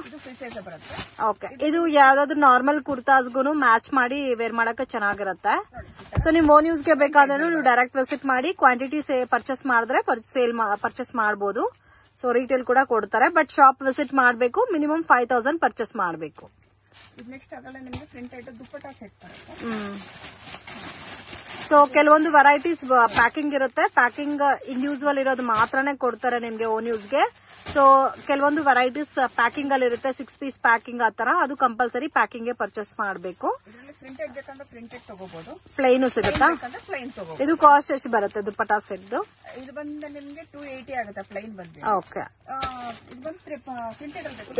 ಓಕೆ, ಇದು ಯಾವ್ದಾದ್ರು ನಾರ್ಮಲ್ ಕುರ್ತಾಸ್ಗೂ ಮ್ಯಾಚ್ ಮಾಡಿ ವೇರ್ ಮಾಡಕ್ಕೆ ಚೆನ್ನಾಗಿರುತ್ತೆ. ಸೊ ನಿಮ್ ಓನ್ ಯೂಸ್ ಗೆ ಬೇಕಾದ್ರೂ ನೀವು ಡೈರೆಕ್ಟ್ ವಿಸಿಟ್ ಮಾಡಿ ಕ್ವಾಂಟಿಟಿ ಪರ್ಚೇಸ್ ಮಾಡಿದ್ರೆ ಪರ್ಚೇಸ್ ಮಾಡಬಹುದು. ಸೊ ರೀಟೇಲ್ ಕೂಡ ಕೊಡ್ತಾರೆ. ಬಟ್ ಶಾಪ್ ವಿಸಿಟ್ ಮಾಡಬೇಕು. ಮಿನಿಮಮ್ 5,000 ಪರ್ಚೇಸ್ ಮಾಡಬೇಕು. ನೆಕ್ಸ್ಟ್ ಆಗಲ್ಲ ನಿಮಗೆ ಪ್ರಿಂಟೆಡ್ ದುಪ್ಪಟ್ಟ ಸೆಟ್ ಬರುತ್ತೆ. ಸೊ ಕೆಲವೊಂದು ವೆರೈಟೀಸ್ ಪ್ಯಾಕಿಂಗ್ ಇರುತ್ತೆ. ಪ್ಯಾಕಿಂಗ್ ಇಂಡಿವಿಜುವಲ್ ಇರೋದು ಮಾತ್ರನೇ ಕೊಡ್ತಾರೆ ನಿಮ್ಗೆ ಓನ್ ಯೂಸ್ಗೆ. ಸೊ ಕೆಲವೊಂದು ವೆರೈಟೀಸ್ ಪ್ಯಾಕಿಂಗ್ ಅಲ್ಲಿ ಇರುತ್ತೆ. 6 piece ಪ್ಯಾಕಿಂಗ್ ಆತರ. ಅದು ಕಂಪಲ್ಸರಿ ಪ್ಯಾಕಿಂಗ್ ಗೆ ಮಾಡಬೇಕು. ಪ್ಲೈನ್ ಸಿಗುತ್ತಾ? ಇದು ಕಾಸ್ಟ್ ಎಷ್ಟು ಬರುತ್ತೆ ದುಪ್ಪಟ್ಟ ಸೆಟ್? ಇದು ಬಂದು ನಿಮ್ಗೆ 280 ಆಗುತ್ತೆ ಪ್ಲೈನ್ ಬಂದು. ಓಕೆ,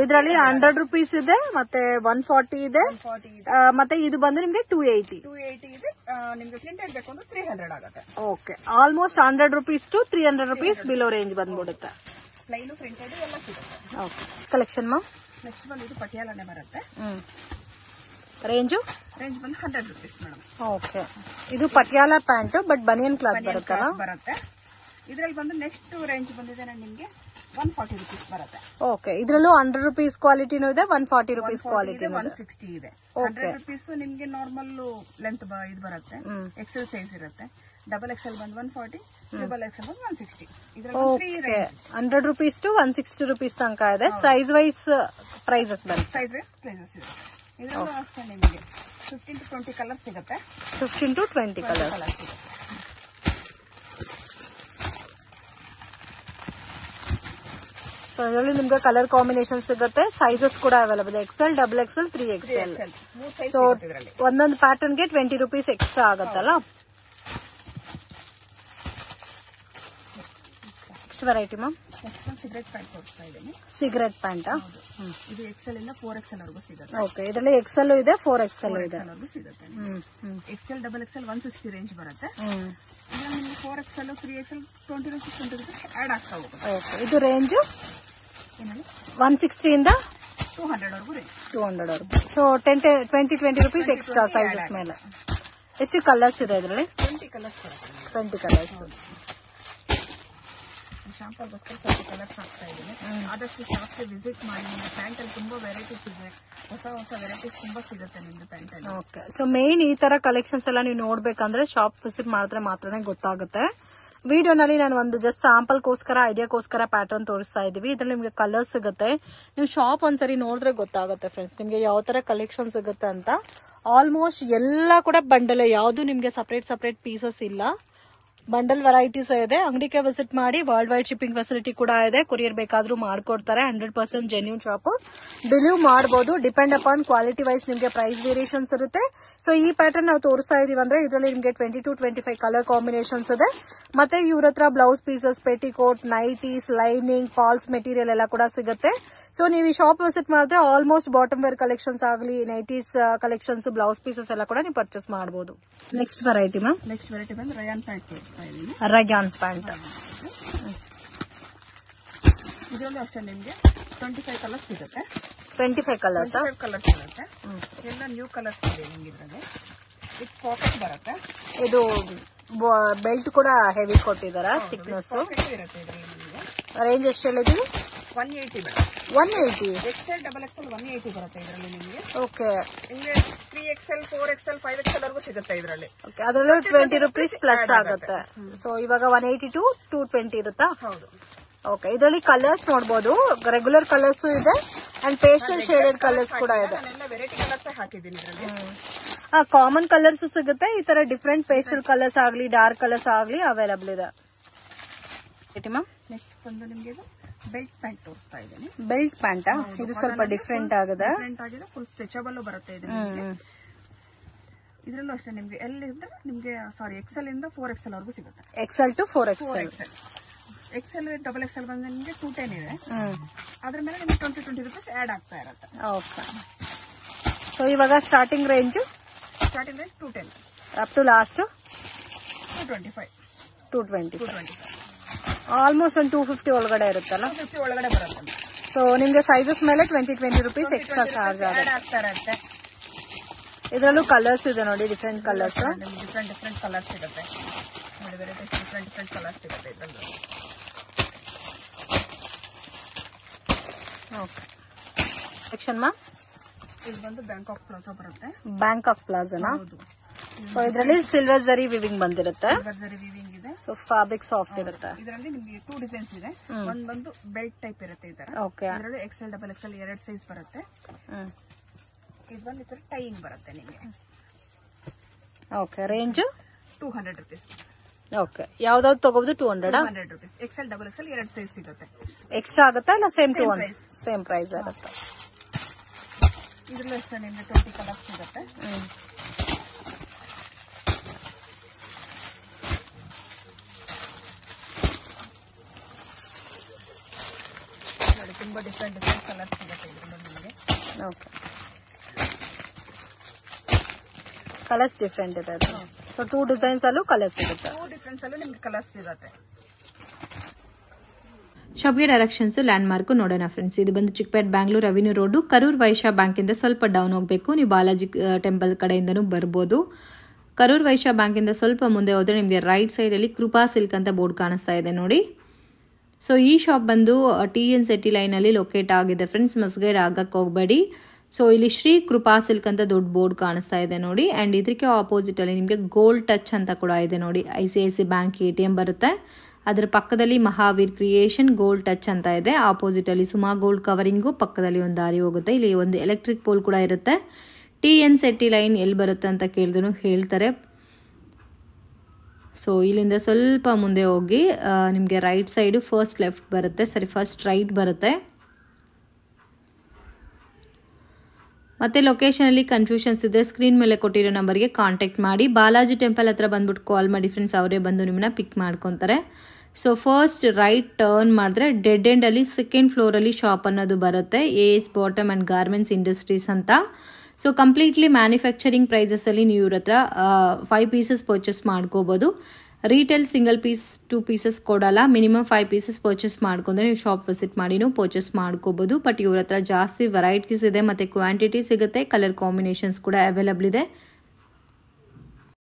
ಇದರಲ್ಲಿ 100 rupees ಇದೆ, ಮತ್ತೆ 140 ಇದೆ, ಮತ್ತೆ ಇದು ಬಂದು ನಿಮ್ಗೆ 280 ಇದೆ. ನಿಮ್ಗೆ ಪ್ರಿಂಟೆಡ್ ಬೇಕು ಅಂದ್ರೆ 300 ಆಗುತ್ತೆ. Okay, almost 100 rupees to 300 rupees below range ಬಂದ್ಬಿಡುತ್ತೆ. ಪ್ಲೈನ್ ಪ್ರಿಂಟೆಡ್ ಎಲ್ಲ ಸಿಗುತ್ತೆ. ಓಕೆ, ಕಲೆಕ್ಷನ್ ಮಾ ನೆಕ್ಸ್ಟ್ ಬಂದು ಇದು ಪಟಿಯಾಲನೇ ಬರುತ್ತೆ. ರೇಂಜ್ ಬಂದು 100 rupees ಮೇಡಮ್. ಓಕೆ, ಇದು Patiala pant but banian cloth ಬರುತ್ತಲ್ಲ? ಬರುತ್ತೆ. ಇದ್ರಲ್ಲಿ ಬಂದು ನೆಕ್ಸ್ಟ್ ರೇಂಜ್ ಬಂದಿದೆ ನಿಮ್ಗೆ 140 rupees ಬರುತ್ತೆ. ಓಕೆ, ಇದ್ರಲ್ಲೂ 100 rupees ಕ್ವಾಲಿಟಿನೂ ಇದೆ, 140 rupees ಕ್ವಾಲಿಟಿ, 160 ಇದೆ. 100 rupees ನಿಮ್ಗೆ ನಾರ್ಮಲ್ ಲೆಂತ್ ಇದು ಬರುತ್ತೆ, ಎಕ್ಸೆಲ್ ಸೈಜ್ ಇರುತ್ತೆ. ಡಬಲ್ ಎಕ್ಸೆಲ್ ಬಂದು 140, ಟ್ರಿಬಲ್ ಎಕ್ಸೆಲ್ ಬಂದು 160. ಓಕೆ, 100 rupees to 160 rupees ತನಕ ಇದೆ. ಸೈಜ್ ವೈಸ್ ಪ್ರೈಸಸ್ ಬರುತ್ತೆ. ಸೈಜ್ ವೈಸ್ ಪ್ರೈಸಸ್ ಇರುತ್ತೆ. ಇದರಲ್ಲೂ ಅಷ್ಟೇ ನಿಮಗೆ 15 to 20 ಕಲರ್ಸ್ ಸಿಗುತ್ತೆ. 15 to 20 ಕಲರ್ಸ್ ಸಿಗುತ್ತೆ. ಸೊ ಇದರಲ್ಲಿ ನಿಮ್ಗೆ ಕಲರ್ ಕಾಂಬಿನೇಷನ್ ಸಿಗುತ್ತೆ. ಸೈಜಸ್ ಕೂಡ ಅವೈಲೇಬಲ್ ಇದೆ, XL, double XL, 3XL. So ಒಂದೊಂದು ಪ್ಯಾಟರ್ನ್ ಗೆ 20 rupees ಎಕ್ಸ್ಟ್ರಾ ಆಗುತ್ತಲ್ಲ. Next variety ma'am, cigarette pant ತೋರಿಸ್ತಾ ಇದ್ದೀನಿ. ಸಿಗರೆಟ್ ಪ್ಯಾಂಟ್ ಇದು ಎಕ್ಸೆಲ್ ಇಂದ 4XL ವರೆಗೂ ಸಿಗುತ್ತೆ. ಓಕೆ, ಇದರಲ್ಲಿ ಎಕ್ಸೆಲ್ ಇದೆ, 4XL ಇದೆ. ಸಿಗುತ್ತೆ. ಎಕ್ಸೆಲ್ ಡಬಲ್ ಎಕ್ಸೆಲ್ 160 ರೇಂಜ್ ಬರುತ್ತೆ. ನಿಮ್ಗೆ 4XL 3XL 20 rupees ಆಡ್ ಆಗ್ತಾ ಹೋಗುತ್ತೆ. ಓಕೆ, ಇದು ರೇಂಜ್ 160 ಇಂದ 200 ವರೆಗೂ ರೇಂಜ್. 200 ವರೆಗೂ. ಸೊ 20 rupees ಎಕ್ಸ್ಟ್ರಾ ಸೈಜಸ್ ಮೇಲೆ. ಎಷ್ಟು ಕಲರ್ಸ್ ಇದೆ ಇದರಲ್ಲಿ? 20 ಕಲರ್ಸ್ ಬರುತ್ತೆ. 20 ಕಲರ್ಸ್. ಶಾಂಪಲ್ಗೋಸ್ಕರ ಸ್ವಲ್ಪ ಕಲರ್ಸ್ ಹಾಕ್ತಾ ಇದ್ದೀನಿ. ಆದಷ್ಟು ಶಾಪ್ಗೆ ವಿಸಿಟ್ ಮಾಡಿ. ನಿಮ್ಮ ಪ್ಯಾಂಟ್ ಅಲ್ಲಿ ತುಂಬಾ ವೆರೈಟೀಸ್ ಇದೆ, ಹೊಸ ವೆರೈಟೀಸ್ ತುಂಬಾ ಸಿಗುತ್ತೆ ನಿಮ್ದು ಪ್ಯಾಂಟ್ ಅಲ್ಲಿ. ಓಕೆ, ಸೊ ಮೇನ್ ಈ ತರ ಕಲೆಕ್ಷನ್ಸ್ ಎಲ್ಲ ನೀವು ನೋಡ್ಬೇಕಂದ್ರೆ ಶಾಪ್ ವಿಸಿಟ್ ಮಾಡಿದ್ರೆ ಮಾತ್ರನೇ ಗೊತ್ತಾಗುತ್ತೆ. ವಿಡಿಯೋನಲ್ಲಿ ನಾನು ಒಂದು ಜಸ್ಟ್ ಸ್ಯಾಂಪಲ್ಗೋಸ್ಕರ, ಐಡಿಯಾಗೋಸ್ಕರ ಪ್ಯಾಟರ್ನ್ ತೋರಿಸ್ತಾ ಇದೀವಿ. ಇದ್ರಲ್ಲಿ ನಿಮ್ಗೆ ಕಲರ್ ಸಿಗುತ್ತೆ. ನೀವು ಶಾಪ್ ಒಂದ್ಸರಿ ನೋಡಿದ್ರೆ ಗೊತ್ತಾಗುತ್ತೆ ಫ್ರೆಂಡ್ಸ್, ನಿಮ್ಗೆ ಯಾವ ತರ ಕಲೆಕ್ಷನ್ ಸಿಗುತ್ತೆ ಅಂತ. ಆಲ್ಮೋಸ್ಟ್ ಎಲ್ಲ ಕೂಡ ಬಂಡಲ್, ಯಾವ್ದು ನಿಮ್ಗೆ ಸಪರೇಟ್ ಪೀಸಸ್ ಇಲ್ಲ, ಬಂಡಲ್ ವೆರೈಟೀಸ್ ಇದೆ. ಅಂಗಡಿಗೆ ವಿಸಿಟ್ ಮಾಡಿ. ವರ್ಲ್ಡ್ ವೈಡ್ ಶಿಪ್ಪಿಂಗ್ ಫೆಸಿಲಿಟಿ ಕೂಡ ಇದೆ, ಕೊರಿಯರ್ ಬೇಕಾದ್ರೂ ಮಾಡ್ಕೊಡ್ತಾರೆ. 100% ಜೆನ್ಯೂನ್ ಶಾಪ್, ಬಿಲೀವ್ ಮಾಡಬಹುದು. ಡಿಪೆಂಡ್ ಅಪಾನ್ ಕ್ವಾಲಿಟಿ ವೈಸ್ ನಿಮ್ಗೆ ಪ್ರೈಸ್ ವೇರಿಯೇಷನ್ಸ್ ಇರುತ್ತೆ. ಸೊ ಈ ಪ್ಯಾಟರ್ನ್ ನಾವು ತೋರಿಸ್ತಾ ಇದೀವಿ ಅಂದ್ರೆ ಇದರಲ್ಲಿ ನಿಮ್ಗೆ 20 to 25 ಕಲರ್ ಕಾಂಬಿನೇಷನ್ಸ್ ಇದೆ. ಮತ್ತೆ ಇವ್ರ ಹತ್ರ blouse pieces, petticoat, nighties, lining, falls material ಎಲ್ಲ ಕೂಡ ಸಿಗುತ್ತೆ. ಸೊ ನೀವು ಈ ಶಾಪ್ ವಿಸಿಟ್ ಮಾಡಿದ್ರೆ ಆಲ್ಮೋಸ್ಟ್ ಬಾಟಮ್ ವೇರ್ ಕಲೆಕ್ಷನ್ಸ್ ಆಗಲಿ, ನೈಟೀಸ್ ಕಲೆಕ್ಷನ್ಸ್, ಬ್ಲೌಸ್ ಪೀಸಸ್ ಎಲ್ಲ ಕೂಡ ನೀವು ಪರ್ಚೇಸ್ ಮಾಡಬಹುದು. Next variety ma'am, next variety ಬಂದು ರಯಾನ್ ಪ್ಯಾಂಟ್ ತೋರಿಸ್ತಾ ಇದ್ದೀನಿ. ರಯಾನ್ ಪ್ಯಾಂಟ್ ಇದರಲ್ಲೂ ಅಷ್ಟೇ ನಿಮ್ಗೆ 25 ಕಲರ್ಸ್ ಸಿಗುತ್ತೆ. 25 ಕಲರ್ಸ್ ಸಿಗುತ್ತೆ. ಎಲ್ಲ ನ್ಯೂ ಕಲರ್ಸ್ ಇದೆ ನಿಮ್ಗೆ. ಇದರಲ್ಲಿ ಇದು ಪಾಕೆಟ್ ಬರುತ್ತೆ. ಇದು ಬೆಲ್ಟ್ ಕೂಡ ಹೆವಿ ಕೊಟ್ಟಿದ್ದಾರೆ, ಥಿಕ್ನೆಸ್ ಇರುತ್ತೆ. ಇದರಲ್ಲಿ ನಿಮಗೆ ರೇಂಜ್ ಎಷ್ಟು ಹೇಳಿದೀವಿ? 180 ಬರುತ್ತೆ. 180. ಎಕ್ಸೆಲ್ ಡಬಲ್ ಎಕ್ಸೆಲ್ 180 ಬರುತ್ತೆ ಇದರಲ್ಲಿ ನಿಮಗೆ. ಓಕೆ, ನಿಮಗೆ 3XL 4XL 5XL ವರೆಗೂ ಸಿಗುತ್ತೆ ಇದರಲ್ಲಿ. ಓಕೆ, ಅದರಲ್ಲೂ 20 rupees ಪ್ಲಸ್ ಆಗುತ್ತೆ. ಸೊ ಇವಾಗ 180 to 220 ಇರುತ್ತಾ? ಹೌದು. ಓಕೆ, ಇದರಲ್ಲಿ ಕಲರ್ಸ್ ನೋಡಬಹುದು. ರೆಗ್ಯುಲರ್ ಕಲರ್ಸ್ ಇದೆ ಅಂಡ್ ಪೇಸ್ಟಲ್ ಶೇಡೆಡ್ ಕಲರ್ಸ್ ಕೂಡ ಇದೆ. ವೆರೈಟಿ ಕಲರ್ಸ್ ಹಾಕಿದ್ದೀನಿ ಇದರಲ್ಲಿ. ಕಾಮನ್ ಕಲರ್ಸ್ ಸಿಗುತ್ತೆ. ಈ ತರ ಡಿಫ್ರೆಂಟ್ ಪೇಸ್ಟಲ್ ಕಲರ್ಸ್ ಆಗಲಿ, ಡಾರ್ಕ್ ಕಲರ್ಸ್ ಆಗಲಿ ಅವೈಲಬಲ್ ಇದೆ. ನೆಕ್ಸ್ಟ್ ಬಂದು ನಿಮ್ಗೆ ಬೆಲ್ಟ್ ಪ್ಯಾಂಟ್ ತೋರಿಸ್ತಾ ಇದ್ದೀನಿ. ಬೆಲ್ಟ್ ಪ್ಯಾಂಟ್ ಇದು ಸ್ವಲ್ಪ ಡಿಫ್ರೆಂಟ್ ಆಗಿದೆ. ಫುಲ್ ಸ್ಟ್ರೆಚಬಲ್ ಬರುತ್ತೆ ಇದು. ಇದರಲ್ಲೂ ಅಷ್ಟೇ ನಿಮ್ಗೆ ಎಲ್ಲಿಂದ ನಿಮ್ಗೆ ಎಕ್ಸೆಲ್ ಇಂದ 4XL ವರೆಗೂ ಸಿಗುತ್ತೆ. XL to 4XL. XL double XL ಬಂದು ನಿಮ್ಗೆ 210 ಇದೆ. ಅದ್ರ ಮೇಲೆ ನಿಮ್ಗೆ 20 rupees ಆಡ್ ಆಗ್ತಾ ಇರುತ್ತೆ. ಓಕೆ, ಸೊ ಇವಾಗ starting range 210 up to last 220. Almost ಒಂದು 250 ಒಳಗಡೆ ಇರುತ್ತಲ್ಲ. 250 ಒಳಗಡೆ ಬರುತ್ತೆ. ಸೊ ನಿಮ್ಗೆ ಸೈಜಸ್ ಮೇಲೆ 20 rupees ಎಕ್ಸ್ಟ್ರಾ ಚಾರ್ಜ್ ಆಗುತ್ತೆ. ಇದರಲ್ಲೂ ಕಲರ್ಸ್ ಇದೆ ನೋಡಿ, ಡಿಫ್ರೆಂಟ್ ಕಲರ್ಸ್. ಡಿಫ್ರೆಂಟ್ ಕಲರ್ಸ್ ಸಿಗುತ್ತೆ ನೋಡಿ. ವೆರೈಟೀಸ್ ಡಿಫ್ರೆಂಟ್ ಕಲರ್ಸ್ ಸಿಗುತ್ತೆ ಇದರಲ್ಲಿ. ಓಕೆ, ಸೆಕ್ಷನ್ ಮ್ಯಾಮ್, ಇದು ಬಂದು ಬ್ಯಾಂಕಾಕ್ ಪ್ಲಾಜಾ ಬರುತ್ತೆ. ಬ್ಯಾಂಕಾಕ್ ಪ್ಲಾಜಾನಾ? ಸೊ ಇದರಲ್ಲಿ ಸಿಲ್ವರ್ ಜರಿ ವಿವಿಂಗ್ ಬಂದಿರುತ್ತೆ. ವಿವಿಂಗ್ ಇದೆ. ಸೊ ಫ್ಯಾಬ್ರಿಕ್ ಸಾಫ್ಟ್ ಇರುತ್ತೆ. ಇದರಲ್ಲಿ ನಿಮ್ಗೆ 2 ಡಿಸೈನ್ಸ್ ಇದೆ. ಒಂದ್ ಬಂದು ಬೆಲ್ಟ್ ಟೈಪ್ ಇರುತ್ತೆ ಈ ತರ. ಓಕೆ, ಇದರಲ್ಲಿ ಎಕ್ಸೆಲ್ ಡಬಲ್ ಎಕ್ಸೆಲ್ 2 ಸೈಜ್ ಬರುತ್ತೆ. ಇದು ಬಂದು ಈ ತರ ಟೈಯಿಂಗ್ ಬರುತ್ತೆ ನಿಮಗೆ. Okay, range 200 rupees. ಓಕೆ, ಯಾವ್ದಾವ್ದು ತಗೋಬಹುದು? 200 rupees. Excel double Excel 2 size ಸಿಗುತ್ತೆ. ಎಕ್ಸ್ಟ್ರಾ ಆಗುತ್ತಾ ಇಲ್ಲ ಸೇಮ್ ಸೇಮ್ ಪ್ರೈಸ್ ಆಗುತ್ತೆ? ಇದರಲ್ಲೂ ಅಷ್ಟೇ ನಿಮ್ಗೆ 20 ಕಲರ್ಸ್ ಸಿಗುತ್ತೆ. ನೋಡಿ, ತುಂಬಾ ಡಿಫ್ರೆಂಟ್ ಕಲರ್ಸ್ ಸಿಗುತ್ತೆ ಇದರಲ್ಲಿ ನಿಮಗೆ. ಓಕೆ, ಕಲರ್ಸ್ ಡಿಫ್ರೆಂಟ್ ಇದೆ. ಸೊ 2 ಡಿಸೈನ್ಸ್ ಅಲ್ಲೂ ಕಲರ್ಸ್ ಸಿಗುತ್ತೆ. 2 ಡಿಫ್ರೆನ್ಸ್ ಅಲ್ಲೂ ನಿಮ್ಗೆ ಕಲರ್ಸ್ ಸಿಗುತ್ತೆ. ಶಾಪ್ಗೆ ಡೈರೆಕ್ಷನ್ಸ್ ಲ್ಯಾಂಡ್ ಮಾರ್ಕ್ ನೋಡೋಣ ಫ್ರೆಂಡ್ಸ್. ಇದು ಬಂದು Chickpet Bangalore revenue road, Karur Vysya bank ಇಂದ ಸ್ವಲ್ಪ ಡೌನ್ ಹೋಗಬೇಕು. ನೀವು ಬಾಲಾಜಿ ಟೆಂಪಲ್ ಕಡೆಯಿಂದನೂ ಬರ್ಬೋದು. ಕರೂರ್ ವೈಶ್ಯ ಬ್ಯಾಂಕಿಂದ ಸ್ವಲ್ಪ ಮುಂದೆ ಹೋದರೆ ನಿಮಗೆ ರೈಟ್ ಸೈಡಲ್ಲಿ ಕೃಪಾ ಸಿಲ್ಕ್ ಅಂತ ಬೋರ್ಡ್ ಕಾಣಿಸ್ತಾ ಇದೆ ನೋಡಿ. ಸೊ ಈ ಶಾಪ್ ಬಂದು TN City ಲೈನಲ್ಲಿ ಲೊಕೇಟ್ ಆಗಿದೆ ಫ್ರೆಂಡ್ಸ್, ಮಸ್ಗೈಡ್ ಆಗಕ್ಕೆ ಹೋಗಬೇಡಿ. ಸೊ ಇಲ್ಲಿ ಶ್ರೀ ಕೃಪಾ ಸಿಲ್ಕ್ ಅಂತ ದೊಡ್ಡ ಬೋರ್ಡ್ ಕಾಣಿಸ್ತಾ ಇದೆ ನೋಡಿ. ಆ್ಯಂಡ್ ಇದಕ್ಕೆ ಆಪೋಸಿಟಲ್ಲಿ ನಿಮಗೆ ಗೋಲ್ಡ್ ಟಚ್ ಅಂತ ಕೂಡ ಇದೆ ನೋಡಿ. ICICI ಬ್ಯಾಂಕ್ ATM ಬರುತ್ತೆ. ಅದರ ಪಕ್ಕದಲ್ಲಿ ಮಹಾವೀರ್ ಕ್ರಿಯೇಷನ್ ಗೋಲ್ಡ್ ಟಚ್ ಅಂತ ಇದೆ. ಆಪೋಸಿಟಲ್ಲಿ ಸುಮಾ ಗೋಲ್ಡ್ ಕವರಿಂಗು, ಪಕ್ಕದಲ್ಲಿ ಒಂದು ದಾರಿ ಹೋಗುತ್ತೆ. ಇಲ್ಲಿ ಒಂದು ಎಲೆಕ್ಟ್ರಿಕ್ ಪೋಲ್ ಕೂಡ ಇರುತ್ತೆ. TN City ಲೈನ್ ಎಲ್ಲಿ ಬರುತ್ತೆ ಅಂತ ಕೇಳಿದ್ರು ಹೇಳ್ತಾರೆ. ಸೊ ಇಲ್ಲಿಂದ ಸ್ವಲ್ಪ ಮುಂದೆ ಹೋಗಿ ನಿಮಗೆ ರೈಟ್ ಸೈಡು ಫಸ್ಟ್ ಲೆಫ್ಟ್ ಬರುತ್ತೆ, ಫಸ್ಟ್ ರೈಟ್ ಬರುತ್ತೆ. ಮತ್ತು ಲೊಕೇಶನಲ್ಲಿ ಕನ್ಫ್ಯೂಷನ್ಸ್ ಇದೆ, ಸ್ಕ್ರೀನ್ ಮೇಲೆ ಕೊಟ್ಟಿರೋ ನಂಬರ್ಗೆ ಕಾಂಟ್ಯಾಕ್ಟ್ ಮಾಡಿ. ಬಾಲಾಜಿ ಟೆಂಪಲ್ ಹತ್ರ ಬಂದ್ಬಿಟ್ಟು ಕಾಲ್ ಮಾಡಿ ಫ್ರೆಂಡ್ಸ್, ಅವರೇ ಬಂದು ನಿಮ್ಮನ್ನ ಪಿಕ್ ಮಾಡ್ಕೊತಾರೆ. ಸೊ ಫಸ್ಟ್ ರೈಟ್ ಟರ್ನ್ ಮಾಡಿದ್ರೆ ಡೆಡ್ ಎಂಡಲ್ಲಿ ಸೆಕೆಂಡ್ ಫ್ಲೋರಲ್ಲಿ ಶಾಪ್ ಅನ್ನೋದು ಬರುತ್ತೆ, AS bottom and garments industries ಅಂತ. ಸೊ ಕಂಪ್ಲೀಟ್ಲಿ ಮ್ಯಾನುಫ್ಯಾಕ್ಚರಿಂಗ್ ಪ್ರೈಸಸಲ್ಲಿ ನೀವು ಇವ್ರ ಹತ್ರ 5 ಪೀಸಸ್ ಪರ್ಚೇಸ್ ಮಾಡ್ಕೋಬೋದು. ರೀಟೇಲ್ ಸಿಂಗಲ್ ಪೀಸ್ 2 ಪೀಸಸ್ ಕೊಡಲ್ಲ, ಮಿನಿಮಮ್ 5 ಪೀಸಸ್ ಪರ್ಚೇಸ್ ಮಾಡ್ಕೊಂಡ್ರೆ ನೀವು ಶಾಪ್ ವಿಸಿಟ್ ಮಾಡಿನೂ ಪರ್ಚೇಸ್ ಮಾಡ್ಕೋಬೋದು. ಬಟ್ ಇವ್ರ ಹತ್ರ ಜಾಸ್ತಿ ವೆರೈಟೀಸ್ ಇದೆ ಮತ್ತು ಕ್ವಾಂಟಿಟಿ ಸಿಗುತ್ತೆ, ಕಲರ್ ಕಾಂಬಿನೇಷನ್ಸ್ ಕೂಡ ಅವೈಲಬಲ್ ಇದೆ.